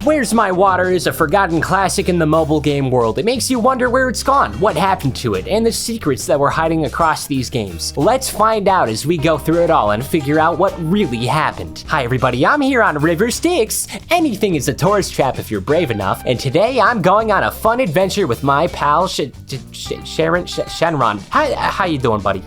Where's My Water is a forgotten classic in the mobile game world. It makes you wonder where it's gone, what happened to it, and the secrets that were hiding across these games. Let's find out as we go through it all and figure out what really happened. Hi everybody, I'm here on River Styx. Anything is a tourist trap if you're brave enough, and today I'm going on a fun adventure with my pal Shenron. How you doing, buddy?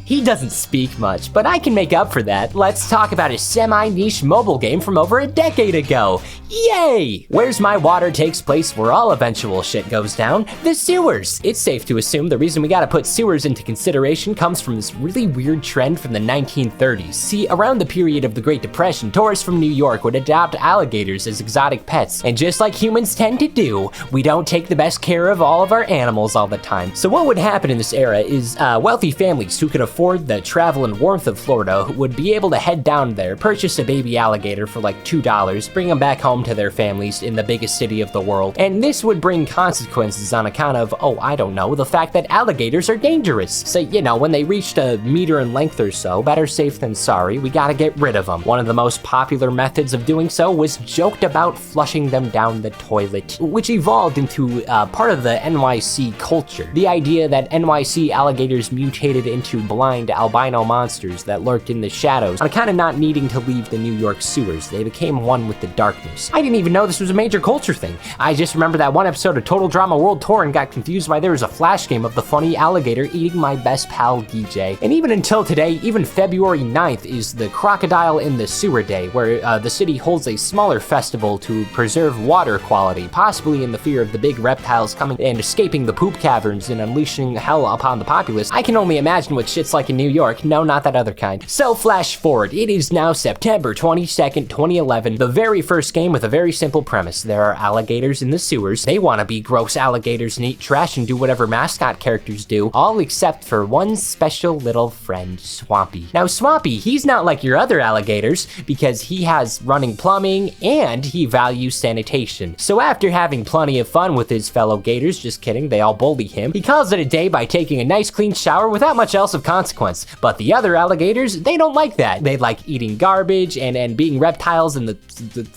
He doesn't speak much, but I can make up for that. Let's talk about a semi-niche mobile game from over a decade ago. Yay! Where's My Water takes place where all eventual shit goes down, the sewers. It's safe to assume the reason we gotta put sewers into consideration comes from this really weird trend from the 1930s. See, around the period of the Great Depression, tourists from New York would adopt alligators as exotic pets. And just like humans tend to do, we don't take the best care of all of our animals all the time. So what would happen in this era is wealthy families who could afford the travel and warmth of Florida would be able to head down there, purchase a baby alligator for like $2, bring them back home to their families in the biggest city of the world. And this would bring consequences on account of, I don't know, the fact that alligators are dangerous. So, you know, when they reached a meter in length or so, better safe than sorry, we gotta get rid of them. One of the most popular methods of doing so was joked about flushing them down the toilet, which evolved into part of the NYC culture. The idea that NYC alligators mutated into blind albino monsters that lurked in the shadows on account of not needing to leave the New York sewers. They became one with the darkness. I didn't even know this was a major culture thing. I just remember that one episode of Total Drama World Tour and got confused why there was a flash game of the funny alligator eating my best pal DJ. And even until today, even February 9th is the Crocodile in the Sewer Day, where the city holds a smaller festival to preserve water quality, possibly in the fear of the big reptiles coming and escaping the poop caverns and unleashing hell upon the populace. I can only imagine what shit's like in New York. No, not that other kind. So flash forward, it is now September 22nd, 2011, the very first game with a very simple premise. There are alligators in the sewers. They want to be gross alligators and eat trash and do whatever mascot characters do, all except for one special little friend, Swampy. Now Swampy, he's not like your other alligators because he has running plumbing and he values sanitation. So after having plenty of fun with his fellow gators, just kidding, they all bully him, he calls it a day by taking a nice clean shower without much else of consequence. But the other alligators, they don't like that. They like eating garbage and being reptiles, and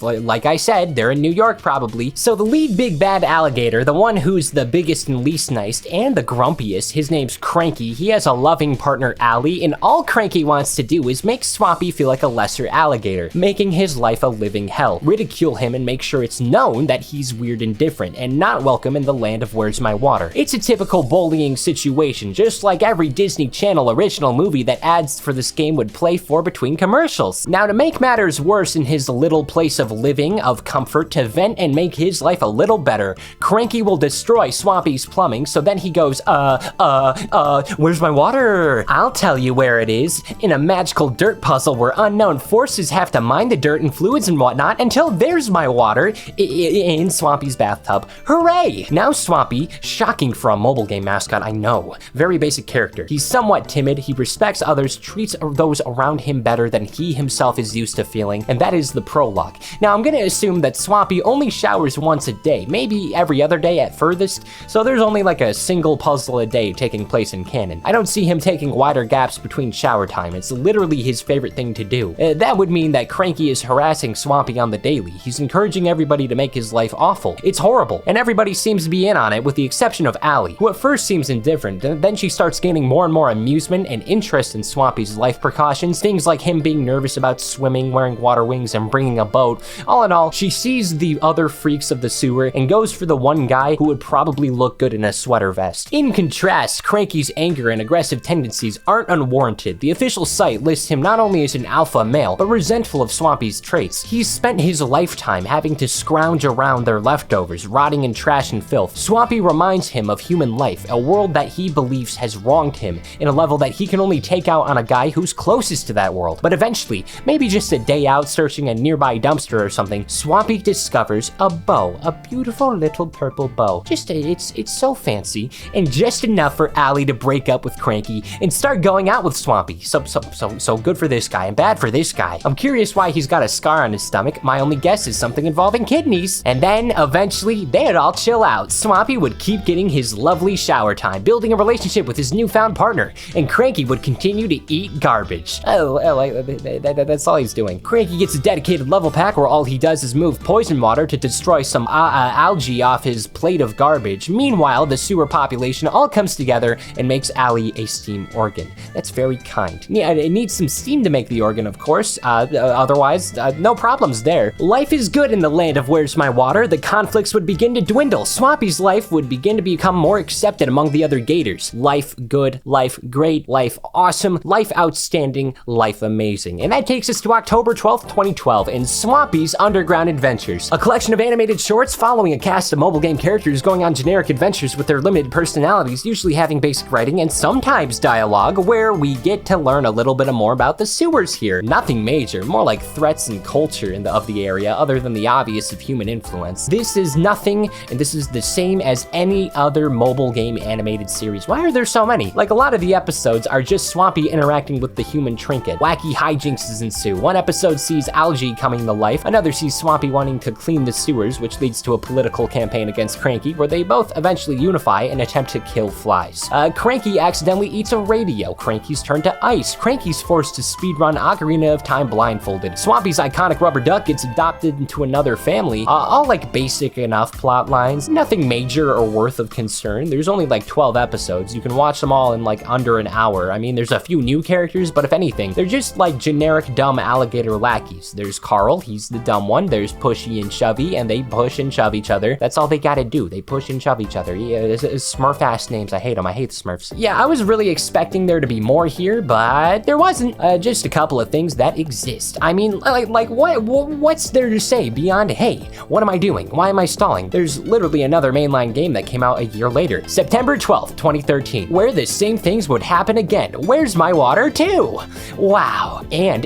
like I said, they're in New York probably. So the lead big bad alligator, the one who's the biggest and least nice and the grumpiest, his name's Cranky. He has a loving partner, Allie, and all Cranky wants to do is make Swampy feel like a lesser alligator, making his life a living hell, ridicule him and make sure it's known that he's weird and different and not welcome in the land of Where's My Water. It's a typical bullying situation, just like every Disney Channel original movie that ads for this game would play for between commercials. Now, to make matters worse in his little place of living, of comfort, to vent and make his life a little better, Cranky will destroy Swampy's plumbing, so then he goes, where's my water? I'll tell you where it is, in a magical dirt puzzle where unknown forces have to mine the dirt and fluids and whatnot until there's my water in Swampy's bathtub. Hooray! Now Swampy, shocking for a mobile game mascot, I know, very basic character. He's somewhat timid, he respects others, treats those around him better than he himself is used to feeling, and that is the prologue. Now I'm gonna assume that Swampy only showers once a day, maybe every other day at furthest, so there's only like a single puzzle a day taking place in canon. I don't see him taking wider gaps between shower time. It's literally his favorite thing to do. That would mean that Cranky is harassing Swampy on the daily. He's encouraging everybody to make his life awful. It's horrible, and everybody seems to be in on it with the exception of Allie, who at first seems indifferent, then she starts gaining more and more amusement and interest in Swampy's life precautions, things like him being nervous about swimming, wearing water wings, and bringing a boat. All in all, she sees the other freaks of the sewer and goes for the one guy who would probably look good in a sweater vest. In contrast, Cranky's anger and aggressive tendencies aren't unwarranted. The official site lists him not only as an alpha male, but resentful of Swampy's traits. He's spent his lifetime having to scrounge around their leftovers, rotting in trash and filth. Swampy reminds him of human life, a world that he believes has wronged him, in a level that he can only take out on a guy who's closest to that world. But eventually, maybe just a day out searching a nearby dumpster or something, Swampy discovers a bow, a beautiful little purple bow. It's so fancy, and just enough for Allie to break up with Cranky and start going out with Swampy. So good for this guy and bad for this guy. I'm curious why he's got a scar on his stomach. My only guess is something involving kidneys. And then eventually they'd all chill out. Swampy would keep getting his lovely shower time, building a relationship with his newfound partner, and Cranky would continue to eat garbage. That's all he's doing. Cranky gets a dedicated level pack where all he does is move poison water to destroy some algae off his plate of garbage. Meanwhile, the sewer population all comes together and makes Allie a steam organ. That's very kind. Yeah, it needs some steam to make the organ, of course. Otherwise, no problems there. Life is good in the land of Where's My Water. The conflicts would begin to dwindle. Swampy's life would begin to become more accepted among the other gators. Life good, life great, life awesome, life outstanding, life amazing. And that takes us to October 12th, 2012 in Swampy's Underground Adventures, a collection of animated shorts following a cast of mobile game characters going on generic adventures with their limited personalities, usually having basic writing and sometimes dialogue, where we get to learn a little bit more about the sewers here. Nothing major, more like threats and culture of the area, other than the obvious of human influence. This is nothing, and this is the same as any other mobile game animated series. Why are there so many? Like, a lot of the episodes are just Swampy interacting with the human trinket. Wacky hijinks ensue. One episode sees algae coming to life, another sees Swampy wanting to clean the sewers, which leads to a political campaign against Cranky, where they both eventually unify and attempt to kill flies. Cranky accidentally eats a radio. Cranky's turned to ice. Cranky's forced to speedrun Ocarina of Time blindfolded. Swampy's iconic rubber duck gets adopted into another family. All like basic enough plot lines, nothing major or worth of concern. There's only like 12 episodes. You can watch them all in like under an hour. I mean, there's a few new characters, but if anything, they're just like generic dumb alligator lackeys. There's Carl, he's the dumb one. There's Pushy and Chubby, and they push and shove each other. That's all they gotta do. They push and shove each other. Yeah, it's Smurf-ass names. I hate them. I hate the Smurfs. Yeah, I was really expecting there to be more here, but there wasn't. Just a couple of things that exist. I mean, what's there to say beyond, hey, what am I doing? Why am I stalling? There's literally another mainline game that came out a year later, September 12th, 2013, where the same things would happen again. Where's My Water 2? Wow. And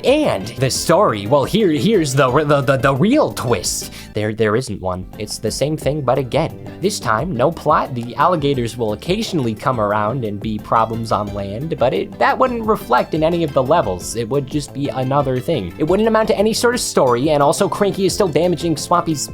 the story, well, here's the real twist. There isn't one. It's the same thing, but again, this time, no plot. The alligators will occasionally come around and be problems on land, but that wouldn't reflect in any of the levels. It would just be another thing. It wouldn't amount to any sort of story, and also Cranky is still damaging Swampy's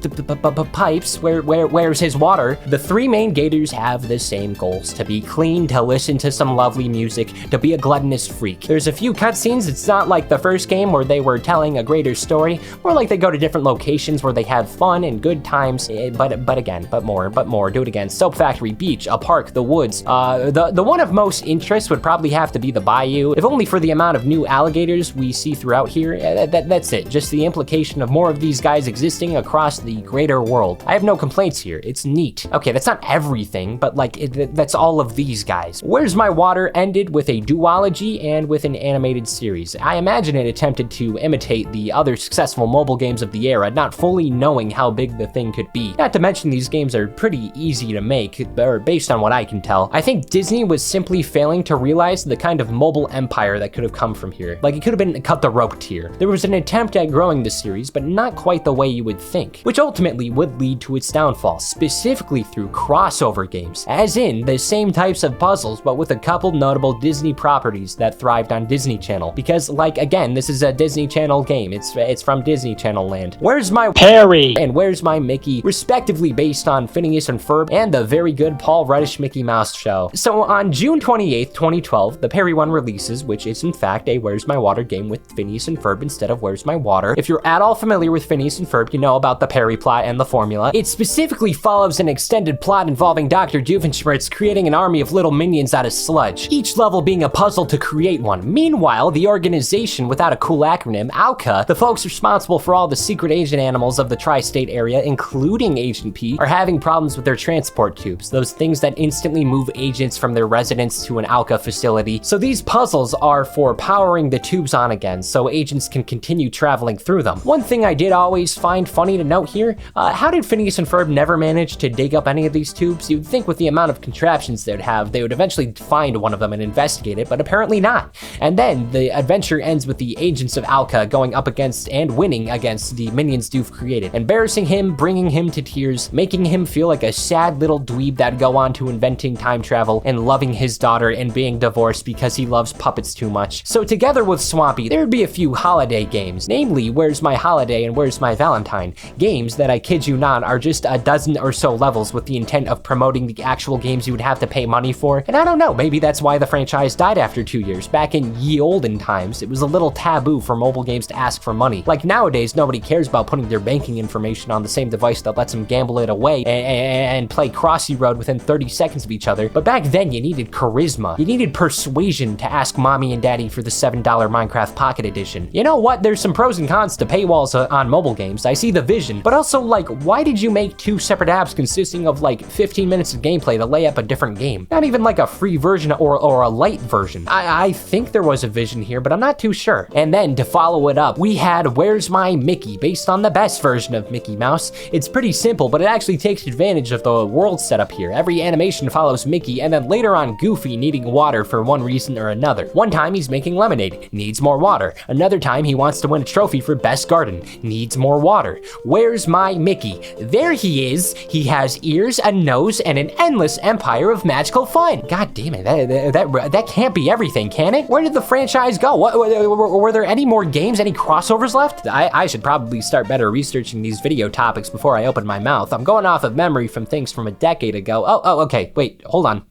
pipes. Where's his water? The three main gators have the same goals: to be clean, to listen to some lovely music, to be a gluttonous freak. There's a few cutscenes. It's not like the first game where they were telling a greater story, more like they go to different locations where they have fun and good times, but more, do it again. Soap Factory, beach, a park, the woods. The one of most interest would probably have to be the bayou, if only for the amount of new alligators we see throughout here. That's it, just the implication of more of these guys existing across the greater world. I have no complaints here, it's neat. Okay, that's not everything, but like, that's all of these guys. Where's My Water ended with a duology and with an animated series. I imagine it attempted to imitate the other successful mobile games of the era, not fully knowing how big the thing could be. Not to mention these games are pretty easy to make, or based on what I can tell. I think Disney was simply failing to realize the kind of mobile empire that could have come from here. Like, it could have been cut the rope tier. There was an attempt at growing the series, but not quite the way you would think, which ultimately would lead to its downfall, specifically through crossover games, as in the same types of puzzles, but with a couple notable Disney properties that thrived on Disney Channel. Because, like, again, this is a Disney Channel game. It's from Disney Channel land. Where's My Perry and Where's My Mickey, respectively based on Phineas and Ferb and the very good Paul Rudd Mickey Mouse show. So on June 28th, 2012, the Perry one releases, which is in fact a Where's My Water game with Phineas and Ferb instead of Where's My Water. If you're at all familiar with Phineas and Ferb, you know about the Perry plot and the formula. It specifically follows an extended plot involving Dr. Doofenshmirtz creating an army of little minions out of sludge, each level being a puzzle to create one. Meanwhile, the organization without a cool acronym, ALCA, the folks responsible for all the secret agent animals of the tri-state area, including Agent P, are having problems with their transport tubes, those things that instantly move agents from their residence to an ALCA facility. So these puzzles are for powering the tubes on again, so agents can continue traveling through them. One thing I did always find funny to note here, how did Phineas and Ferb never manage to dig up any of these tubes? You'd think with the amount of contraptions they'd have, they would eventually find one of them and investigate it, but apparently not. And then the adventure ends with the agents of ALCA going up against and winning against the minions Doof created, embarrassing him, bringing him to tears, making him feel like a sad little dweeb that'd go on to inventing time travel and loving his daughter and being divorced because he loves puppets too much. So together with Swampy, there'd be a few holiday games, namely Where's My Holiday and Where's My Valentine, games that I kid you not are just a dozen or so levels with the intent of promoting the actual games you would have to pay money for. And I don't know, maybe that's why the franchise franchise died after 2 years. Back in ye olden times, it was a little taboo for mobile games to ask for money. Like nowadays, nobody cares about putting their banking information on the same device that lets them gamble it away and play Crossy Road within 30 seconds of each other. But back then, you needed charisma. You needed persuasion to ask mommy and daddy for the $7 Minecraft Pocket Edition. You know what? There's some pros and cons to paywalls on mobile games. I see the vision, but also like, why did you make 2 separate apps consisting of like 15 minutes of gameplay to lay up a different game? Not even like a free version or a light version. I think there was a vision here, but I'm not too sure. And then to follow it up, we had Where's My Mickey, based on the best version of Mickey Mouse. It's pretty simple, but it actually takes advantage of the world setup here. Every animation follows Mickey, and then later on Goofy needing water for one reason or another. One time he's making lemonade, needs more water. Another time he wants to win a trophy for best garden, needs more water. Where's my Mickey? There he is. He has ears, a nose, and an endless empire of magical fun. God damn it, that can't be everything, can it? Where did the franchise go? Were there any more games, any crossovers left? I should probably start better researching these video topics before I open my mouth. I'm going off of memory from things from a decade ago. Oh, okay, wait, hold on.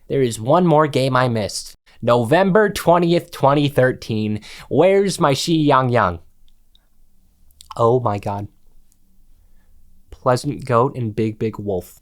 There is one more game I missed. November 20th, 2013. Where's my Shi Yang Yang? Oh my god. Pleasant Goat and Big Big Wolf.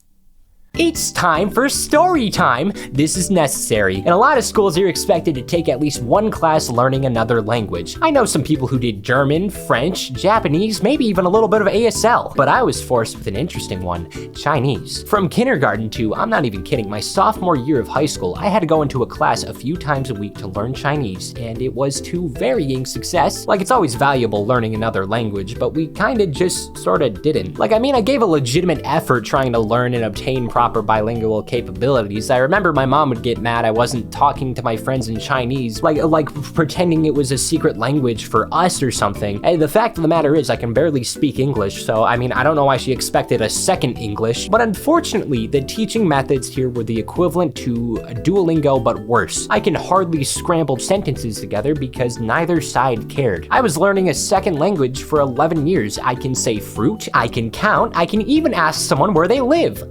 It's time for story time. This is necessary. In a lot of schools, you're expected to take at least one class learning another language. I know some people who did German, French, Japanese, maybe even a little bit of ASL, but I was forced with an interesting one, Chinese. From kindergarten to, I'm not even kidding, my sophomore year of high school, I had to go into a class a few times a week to learn Chinese, and it was to varying success. Like, it's always valuable learning another language, but we kinda just sorta didn't. Like, I mean, I gave a legitimate effort trying to learn and obtain proper bilingual capabilities. I remember my mom would get mad I wasn't talking to my friends in Chinese, like pretending it was a secret language for us or something. Hey, the fact of the matter is I can barely speak English, so I mean, I don't know why she expected a second English, but unfortunately, the teaching methods here were the equivalent to Duolingo, but worse. I can hardly scramble sentences together because neither side cared. I was learning a second language for 11 years. I can say fruit, I can count, I can even ask someone where they live.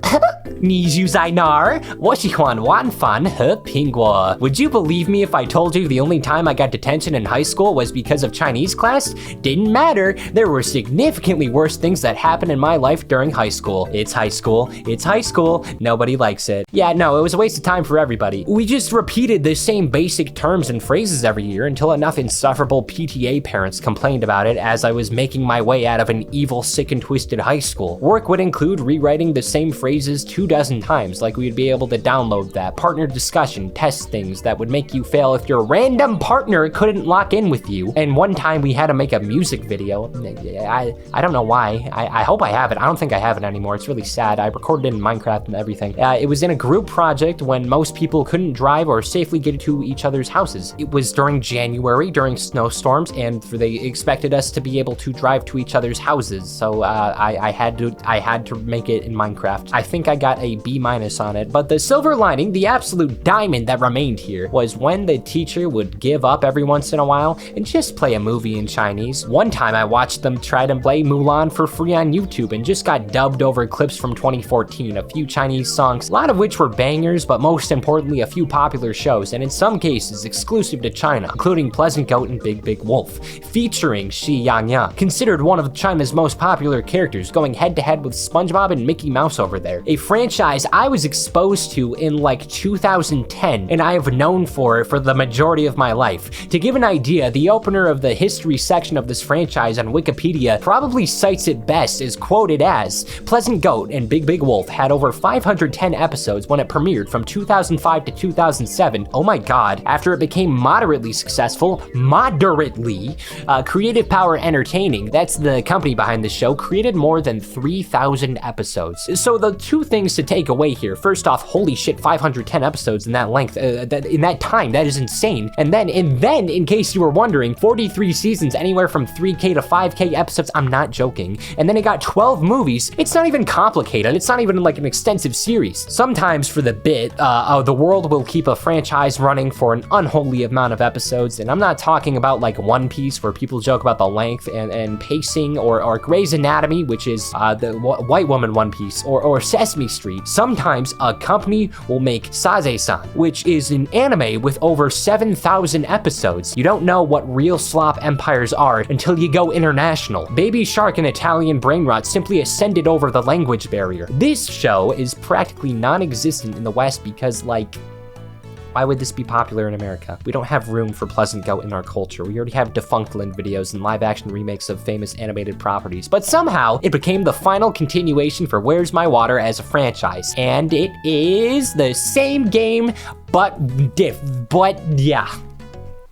你住在哪儿? 我喜欢玩饭和苹果. Would you believe me if I told you the only time I got detention in high school was because of Chinese class? Didn't matter. There were significantly worse things that happened in my life during high school. It's high school. It's high school. Nobody likes it. Yeah, no, it was a waste of time for everybody. We just repeated the same basic terms and phrases every year until enough insufferable PTA parents complained about it as I was making my way out of an evil, sick and twisted high school. Work would include rewriting the same phrases 2 dozen times, like we'd be able to download that, partner discussion, test things that would make you fail if your random partner couldn't lock in with you. And one time we had to make a music video. I don't know why. I hope I have it. I don't think I have it anymore. It's really sad. I recorded it in Minecraft and everything. It was in a group project when most people couldn't drive or safely get to each other's houses. It was during January, during snowstorms, and they expected us to be able to drive to each other's houses. So I had to make it in Minecraft. I think I got a B- on it, but the silver lining, the absolute diamond that remained here, was when the teacher would give up every once in a while and just play a movie in Chinese. One time I watched them try to play Mulan for free on YouTube and just got dubbed over clips from 2014, a few Chinese songs, a lot of which were bangers, but most importantly a few popular shows, and in some cases exclusive to China, including Pleasant Goat and Big Big Wolf, featuring Shi Yang Yang, considered one of China's most popular characters, going head to head with SpongeBob and Mickey Mouse over there. A franchise I was exposed to in like 2010, and I have known for the majority of my life. To give an idea, the opener of the history section of this franchise on Wikipedia probably cites it best as quoted as, Pleasant Goat and Big Big Wolf had over 510 episodes when it premiered from 2005 to 2007. Oh my god. After it became moderately successful, Creative Power Entertaining, that's the company behind the show, created more than 3,000 episodes. So the two things to take away here. First off, holy shit, 510 episodes in that length, in that time, that is insane. And then, in case you were wondering, 43 seasons, anywhere from 3K to 5K episodes, I'm not joking. And then it got 12 movies. It's not even complicated. It's not even like an extensive series. Sometimes for the bit, the world will keep a franchise running for an unholy amount of episodes, and I'm not talking about like One Piece, where people joke about the length and pacing, or Grey's Anatomy, which is the White Woman One Piece, or Sesame Street, industry, sometimes a company will make Saze-san, which is an anime with over 7,000 episodes. You don't know what real slop empires are until you go international. Baby Shark and Italian brain rot simply ascended over the language barrier. This show is practically non-existent in the West because, like, why would this be popular in America? We don't have room for Pleasant Goat in our culture. We already have Defunctland videos and live-action remakes of famous animated properties. But somehow, it became the final continuation for Where's My Water as a franchise. And it is the same game, but yeah.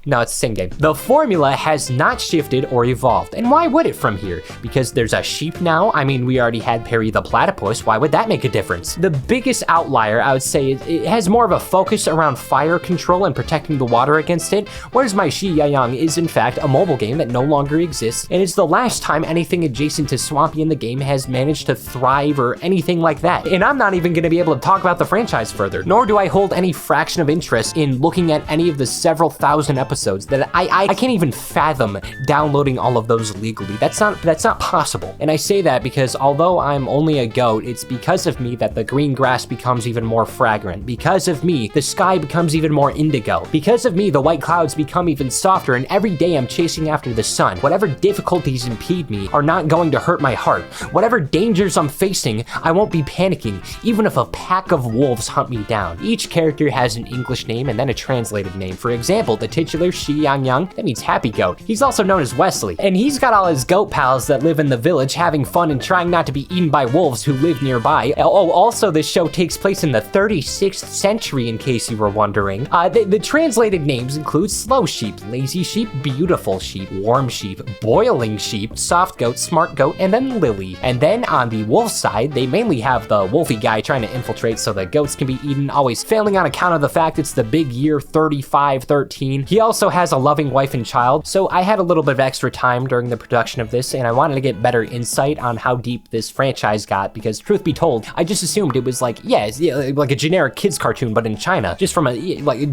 No, it's the same game. The formula has not shifted or evolved. And why would it from here? Because there's a sheep now? I mean, we already had Perry the Platypus. Why would that make a difference? The biggest outlier, I would say, it has more of a focus around fire control and protecting the water against it, whereas My Shi Yayang is in fact a mobile game that no longer exists, and it's the last time anything adjacent to Swampy in the game has managed to thrive or anything like that. And I'm not even gonna be able to talk about the franchise further, nor do I hold any fraction of interest in looking at any of the several thousand episodes that I can't even fathom downloading all of those legally. That's not possible. And I say that because although I'm only a goat, it's because of me that the green grass becomes even more fragrant. Because of me, the sky becomes even more indigo. Because of me, the white clouds become even softer, and every day I'm chasing after the sun. Whatever difficulties impede me are not going to hurt my heart. Whatever dangers I'm facing, I won't be panicking, even if a pack of wolves hunt me down. Each character has an English name and then a translated name. For example, the titular Shi Yang Yang, that means happy goat. He's also known as Wesley, and he's got all his goat pals that live in the village having fun and trying not to be eaten by wolves who live nearby. Oh, also this show takes place in the 36th century, in case you were wondering. The translated names include slow sheep, lazy sheep, beautiful sheep, warm sheep, boiling sheep, soft goat, smart goat, and then Lily. And then on the wolf side, they mainly have the wolfy guy trying to infiltrate so the goats can be eaten, always failing on account of the fact it's the big year 3513. He also has a loving wife and child, so I had a little bit of extra time during the production of this, and I wanted to get better insight on how deep this franchise got, because truth be told, I just assumed it was like, yeah, like a generic kids cartoon, but in China, just from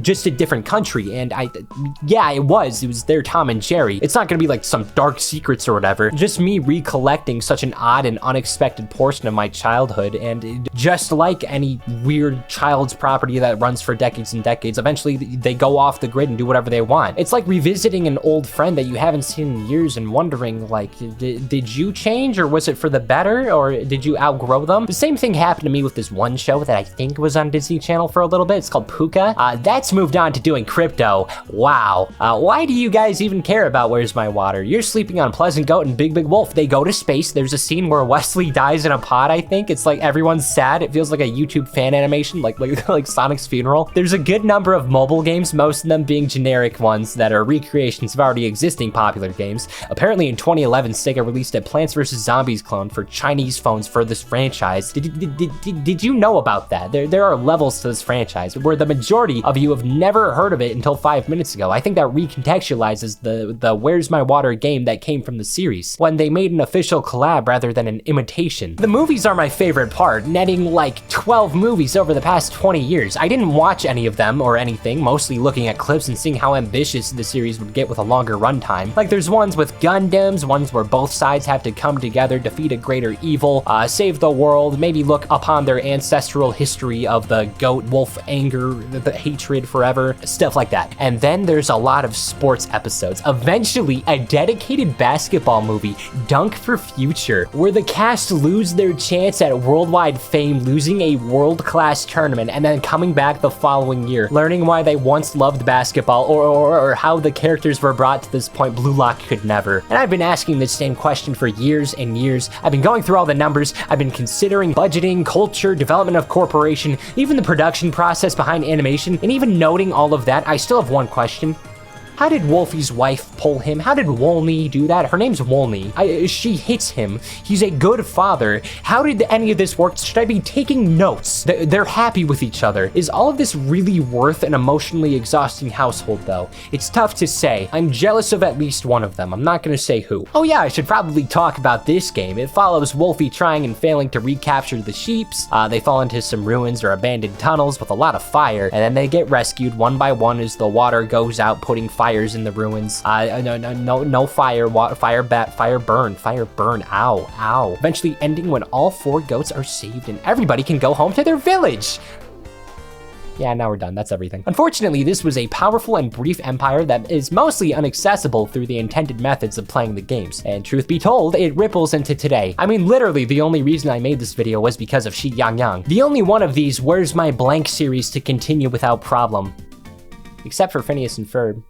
just a different country, and it was their Tom and Jerry. It's not gonna be like some dark secrets or whatever, just me recollecting such an odd and unexpected portion of my childhood, and just like any weird child's property that runs for decades and decades, eventually they go off the grid and do whatever they want. It's like revisiting an old friend that you haven't seen in years and wondering, like, did you change, or was it for the better, or did you outgrow them? The same thing happened to me with this one show that I think was on Disney Channel for a little bit. It's called Puka. That's moved on to doing crypto. Wow. Why do you guys even care about Where's My Water? You're sleeping on Pleasant Goat and Big Big Wolf. They go to space. There's a scene where Wesley dies in a pod, I think. It's like everyone's sad. It feels like a YouTube fan animation, like Sonic's funeral. There's a good number of mobile games, most of them being generic ones that are recreations of already existing popular games. Apparently in 2011, Sega released a Plants vs. Zombies clone for Chinese phones for this franchise. Did you know about that? There are levels to this franchise where the majority of you have never heard of it until 5 minutes ago. I think that recontextualizes the Where's My Water game that came from the series, when they made an official collab rather than an imitation. The movies are my favorite part, netting like 12 movies over the past 20 years. I didn't watch any of them or anything, mostly looking at clips and seeing how ambitious the series would get with a longer runtime. Like there's ones with Gundams, ones where both sides have to come together, defeat a greater evil, save the world, maybe look upon their ancestral history of the goat wolf anger, the hatred forever, stuff like that. And then there's a lot of sports episodes. Eventually, a dedicated basketball movie, Dunk for Future, where the cast lose their chance at worldwide fame, losing a world-class tournament, and then coming back the following year, learning why they once loved basketball, or how the characters were brought to this point Blue Lock could never. And I've been asking this same question for years and years. I've been going through all the numbers. I've been considering budgeting, culture, development of corporation, even the production process behind animation, and even noting all of that, I still have one question. How did Wolfie's wife pull him? How did Wolney do that? Her name's Wolney. She hits him. He's a good father. How did any of this work? Should I be taking notes? They're happy with each other. Is all of this really worth an emotionally exhausting household, though? It's tough to say. I'm jealous of at least one of them. I'm not gonna say who. Oh yeah, I should probably talk about this game. It follows Wolfie trying and failing to recapture the sheeps. They fall into some ruins or abandoned tunnels with a lot of fire, and then they get rescued one by one as the water goes out, putting fire fires in the ruins. No fire, fire burn, ow. Eventually ending when all 4 goats are saved and everybody can go home to their village. Yeah, now we're done. That's everything. Unfortunately, this was a powerful and brief empire that is mostly inaccessible through the intended methods of playing the games. And truth be told, it ripples into today. I mean, literally, the only reason I made this video was because of Shi Yang. The only one of these Where's My Blank series to continue without problem. Except for Phineas and Ferb.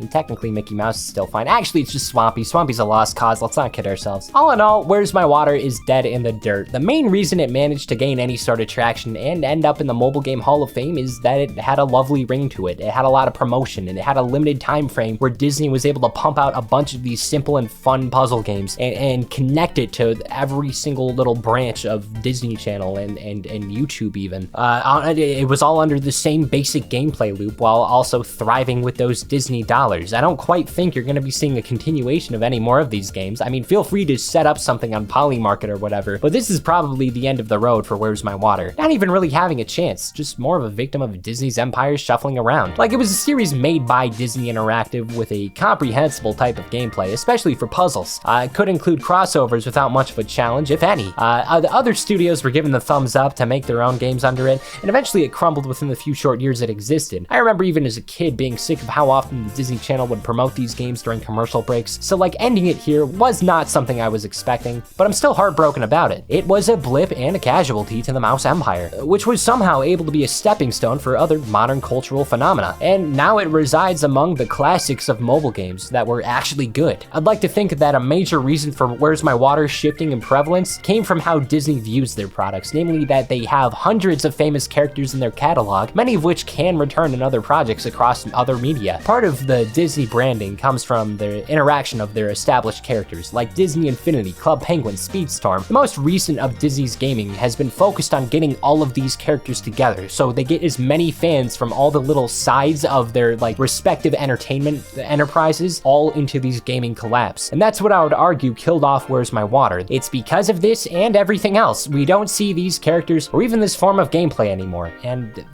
And technically Mickey Mouse is still fine. Actually, it's just Swampy. Swampy's a lost cause, let's not kid ourselves. All in all, Where's My Water is dead in the dirt. The main reason it managed to gain any sort of traction and end up in the Mobile Game Hall of Fame is that it had a lovely ring to it. It had a lot of promotion and it had a limited time frame where Disney was able to pump out a bunch of these simple and fun puzzle games and connect it to every single little branch of Disney Channel and YouTube even. It was all under the same basic gameplay loop while also thriving with those Disney dollars. I don't quite think you're going to be seeing a continuation of any more of these games. I mean, feel free to set up something on Polymarket or whatever, but this is probably the end of the road for Where's My Water. Not even really having a chance, just more of a victim of Disney's empire shuffling around. Like, it was a series made by Disney Interactive with a comprehensible type of gameplay, especially for puzzles. It could include crossovers without much of a challenge, if any. The other studios were given the thumbs up to make their own games under it, and eventually it crumbled within the few short years it existed. I remember even as a kid being sick of how often the Disney Channel would promote these games during commercial breaks, so like ending it here was not something I was expecting, but I'm still heartbroken about it. It was a blip and a casualty to the Mouse Empire, which was somehow able to be a stepping stone for other modern cultural phenomena, and now it resides among the classics of mobile games that were actually good. I'd like to think that a major reason for Where's My Water shifting in prevalence came from how Disney views their products, namely that they have hundreds of famous characters in their catalog, many of which can return in other projects across other media. Part of the Disney branding comes from the interaction of their established characters, like Disney Infinity, Club Penguin, Speedstorm. The most recent of Disney's gaming has been focused on getting all of these characters together, so they get as many fans from all the little sides of their like respective entertainment enterprises all into these gaming collabs. And that's what I would argue killed off Where's My Water. It's because of this and everything else, we don't see these characters or even this form of gameplay anymore, and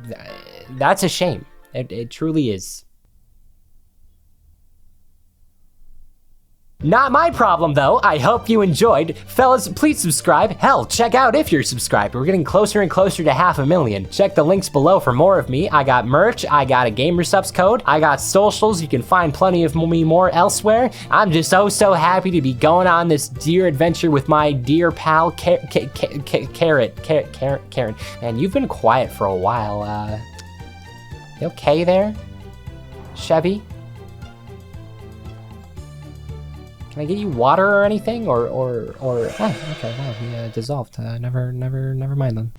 that's a shame. It truly is. Not my problem though. I hope you enjoyed. Fellas, please subscribe. Hell, check out if you're subscribed. We're getting closer and closer to 500,000. Check the links below for more of me. I got merch, I got a GamerSubs code, I got socials. You can find plenty of me more elsewhere. I'm just so happy to be going on this dear adventure with my dear pal Karen. Man, you've been quiet for a while. You okay there, Chevy? Can I get you water or anything? Oh, okay, wow, he dissolved. Never mind then.